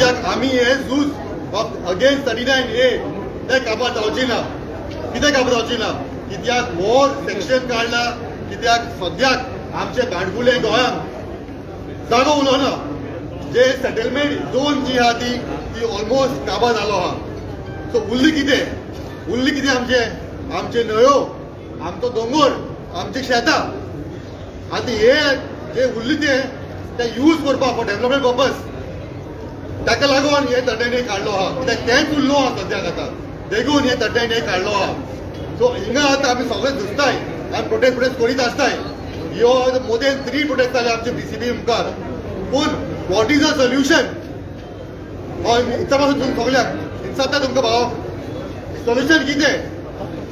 कित्याक आमी हे झूज अगेन्स्ट 39A ते काबार जावची ना. कित्याक काबार जावची ना कित्याक हो सेक्शन काडला कित्याक सद्याक आमचे भांडकुले गोंयांत जागो उलो ना. जे सेटलमेंट झोन जी आहा ती ऑलमोस्ट काबार जालो आहा. सो उरली कितें आमचे न्हंयो, आमचो दोंगर, आमची शेतां. आतां हे जे उरली ते यूज करपा फॉर डेव्हलपमेंट पर्पज ताका लागून हे 39A काडलो आहा. कित्याक तेंच उरलो आहा सद्याक आतां देखून हे 39A काडलो आहा. सो हिंगा आतां आमी सगळे झुजताय आनी प्रोटेस्ट करीत आसताय. ह्यो मोर देन 3 प्रोटेस्ट जाले आमचे BCB मुखार. पूण वॉट इज अ सोल्युशन इतल्या पासून सगळ्याक इन्साता तुमकां भाव सोल्युशन कितें?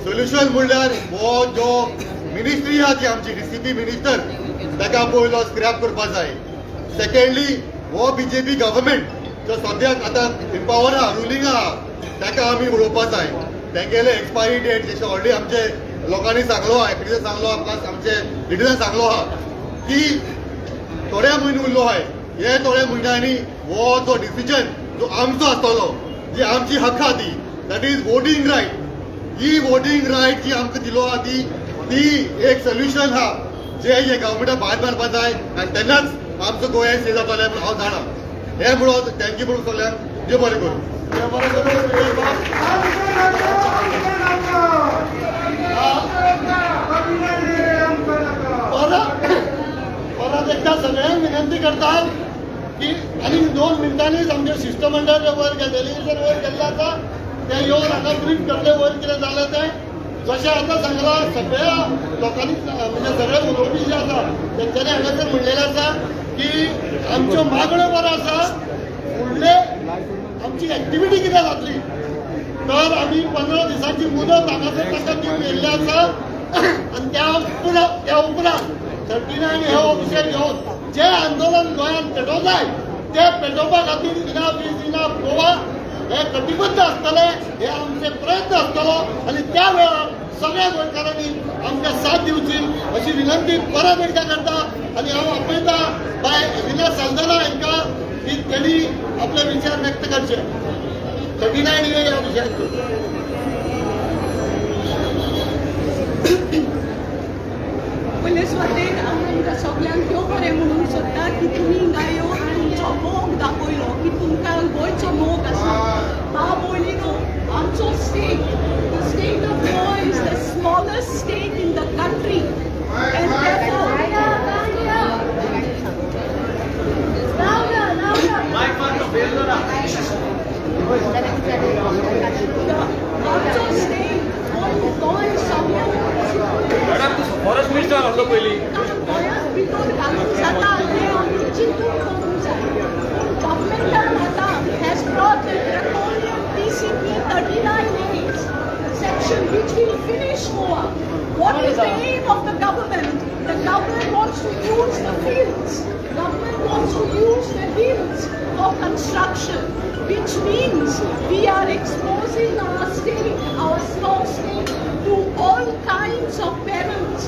सोल्युशन म्हणल्यार हो जो मिनिस्ट्री आहा ती आमची DCP मिनिस्टर ताका पयलो स्क्रॅप करपा जाय. सेकंडली हो BJP गव्हर्मेंट जो सद्याक आतां इन पावर आहा रुलींग आहा ताका आमी उडोवपा जाय. तेंगेले एक्सपायरी डेट जशें ऑलरेडी आमचे लोकांनी सांगलो आहा, एक्टिविस्टांनी सांगलो आहा, प्लस आमचे लिडरांनी सांगलो आहा की थोडे म्हयने उरलो आहाय. हे थोड्या म्हयन्यांनी हो जो डिसिजन जो आमचो आसतलो जी आमची हक्क आहा ती दॅट इज वोटींग रायट. ही वोटींग रायट जी आमकां दिलो आहा ती एक सोल्युशन आहा जे हे गव्हर्मेंटाक भायर मारपा जाय आनी तेन्नाच आमचो गोंय सेव जातलें म्हूण हांव जाणा. हे म्हणून थँक्यू म्हणून सगळ्यांक देव बरें करूं. परत एकदा सगळ्यांक विनंती करता की आनी 2 मिनटांनीच आमचे शिष्टमंडळ वयर डेलिगेशन वयर गेल्लें आसा ते येवन हांगा ब्रीफ करले वयर कितें जालें तें. जशें आतां सांगलां सगळ्या लोकांनी म्हणजे सगळे उलोवपी जे आसा तेंच्यांनी हांगासर म्हणलेलें आसा की आमच्यो मागण्यो बऱ्यो आसा. फुडले आमची एक्टिविटी कितें जातली तर आमी 15 दिसांची मुदत हांगासर ताका दिवन येयल्ले आसा. आनी त्या उपरांत 39 हे विशय घेवन जे आंदोलन गोंयांत पेटोवंक जाय ते पेटोवपा खातीर इनाफ इज इनाफ गोवा हे कटिबद्ध आसतले. हे आमचे प्रयत्न आसतलो आनी त्या वेळार सगळ्या गोंयकारांनी आमकां साथ दिवची अशी विनंती परत एकदा करता. आनी हांव आपयता बाय विलास सालदाना हांकां की तेणी आपले विचार व्यक्त करचे 39A ह्या विशयाचेर. पयले सुवातेर आमकां सगळ्यांक देव बरें म्हणूंक सोदता की तुमी हिंगा येवन तुमचो मोग दाखयलो की तुमकां गोंयचो मोग आसा. हांव पयलीं न्हू आमचो state the state of Goa is the smallest state in the country and आमचो स्टेट गोंय सगळ्यांक फॉरेस्ट मिनिस्टर आसलो पयलीं गोंयांत भितर घालूंक जाता हें आमी चिंतून करूंक जाय. गव्हर्मेंटान आतां has brought the draconian BCP 39A section which will finish Goa. What is the aim of the government? The government wants to use the fields. Government wants to use the hills for construction, which means we are exposing our state, our small state, to all kinds of perils.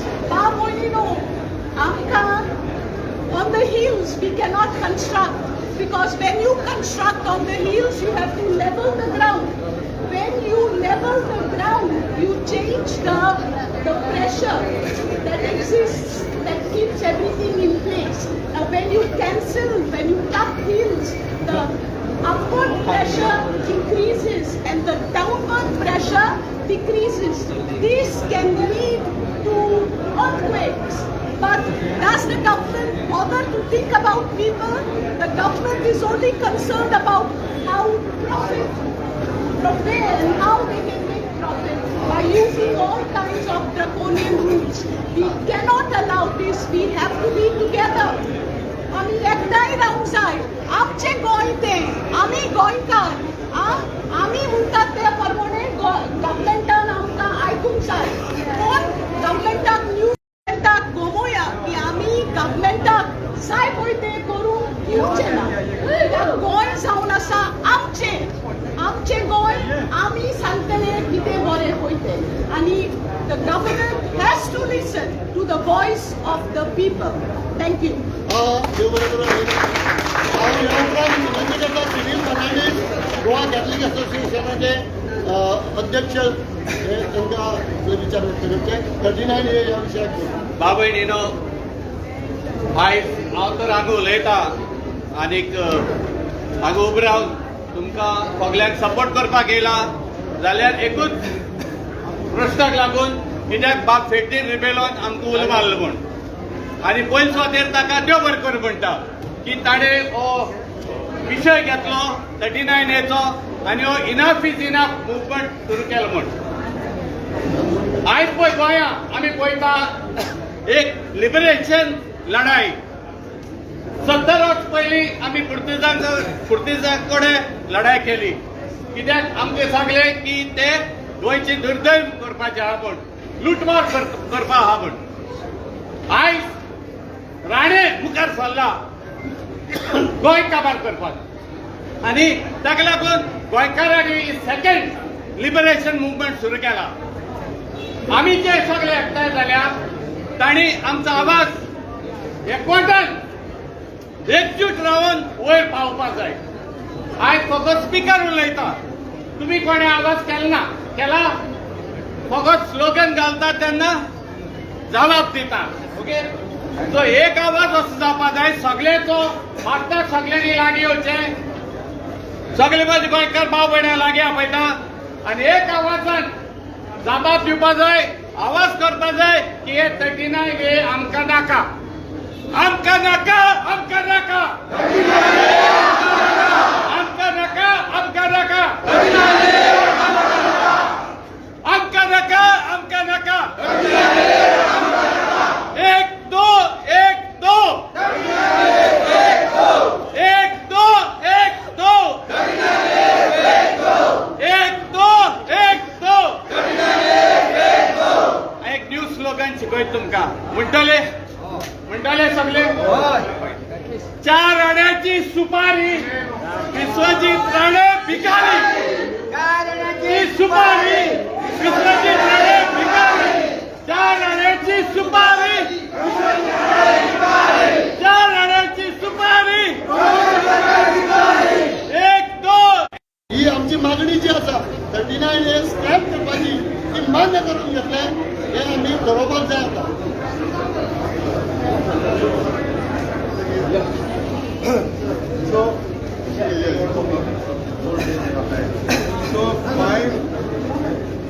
On the hills we cannot construct because when you construct on the hills you have to level the ground. When you level the ground, you change the pressure that exists, that keeps everything in place. Now when you cut hills, the upward pressure increases and the downward pressure decreases. This can lead to earthquakes. But does the government bother to think about people? The government is only concerned about how profit from where and how they can make profit by using all kinds of draconian rules. We cannot allow this. We have to be together. आम्ही एकठांय रावंक जाय. आमचे गोंय तें आमी गोंयकार आमी म्हणटात ते प्रमाणे गव्हर्मेंटान आमकां आयकूंक जाय. पण गव्हर्मेंटाक न्यूजमेंटाक गोमोया की आमी गव्हर्मेंटाक जाय पळय तें करूंक दिवचें ना. गोंय जावन आसा आमचें गोंय आमी सांगतले कितें बरें पळय तें. आनी the government has to listen to the voice of the people. Thank you. देव बरें करूं. हांव ह्या उपरांत विनंती करता सिव्हील असोसिएशनाचे अध्यक्ष हे तांकां विचार करचे 39A ह्या विशयाक बाब भयणीनो, आयज हांव तर हांगा उलयतां आनीक हांगा उबो रावन तुमकां सगल्यांक सपोर्ट करपाक येयला जाल्यार एकूच प्रश्नाक लागून कित्याक बाब फेटीन रिबेलोन आमकां उलो मारलो म्हूण आनी पयले सुवातेर ताका देव बरें कर म्हणटा की ताणें हो विशय घेतलो 39A चो आनी हो इनफ इज इनफ मुवमेंट सुरू केलो म्हूण. आयज पळय गोंया आमी पळयता एक लिबरेशन लढाई 70 वर्स पयलीं आमी पुर्तुगेजां कडेन लढाई केली कित्याक आमकां सांगलें की ते गोंयची दुर्दैव करपाचें आहा म्हूण, लुटमार करपा आहा म्हूण. आयज राणे मुखार सरला गोंय काबार करपाक आनी ताका लागून गोंयकारांनी सेकंड लिबरेशन मुवमेंट सुरू केला. आमी जे सगळे एकठांय जाल्यात तांणी आमचो आवाज एकवटान एकजूट रावन वयर पावोवपाक जाय. आयज फकत स्पिकर उलयता, तुमी कोणें आवाज केला फकत स्लोगन घालता तेन्ना जबाब दिता. ओके, सो एक आवाज असो जावपा जाय सगळेचो. भारताक सगळ्यांनी लागीं येवचें, सगळे माझे गोंयकार भाव भयणां लागीं आपयता आनी एक आवाजान जबाब दिवपा जाय, आवाज करपा जाय की हे 39A आमकां नाका, आमकां नाका, आमकां नाका, आमकां नाका, आमकां नाका, आमकां नाका, आमकां नाका. एक दो एक दो एक दो एक दो एक दो. एक न्यू स्लोगन शिकयत तुमकां. म्हणटले सगळे 4 आण्याची सुपारी विश्वजीत राणे भिकारी, 4 आण्याची सुपारी विश्वजीत राणे भिकारी, 4 आण्याची सुपारी, 4 आण्याची सुपारी. एक दो. ही आमची मागणी जी आसा 39A स्क्रॅप करपाची ती मान्य करून घेतले हे आमी ठरोवपाक जाय आतां. So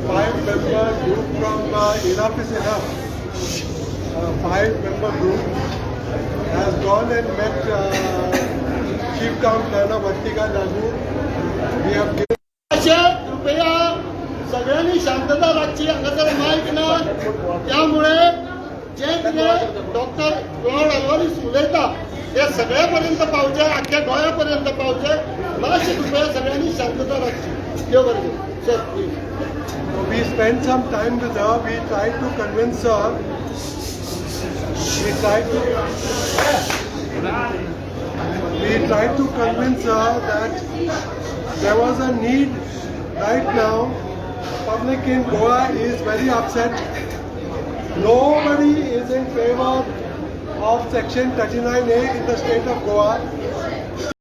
five-member group from Enough is Enough, 5-member group has gone and met Chief Town Planner Vastika Nagu. We have given. कृपया सगळ्यांनी शांतता राखची. हांगासर मायक ना, त्यामुळे जे कितें डॉक्टर क्लॉड अल्वारीस उलयता ते सगळ्यापर्यंत पावचे, अख्ख्या गोंयापर्यंत पावचे. मातशें कृपया सगळ्यांनी शांतता राखची. देव बरें करूं. Sir please. We spent some time with her. We tried to convince her. We tried to convince her that there was a need right now. Public in Goa is very upset. Nobody is in favor of Section 39A in the state of Goa.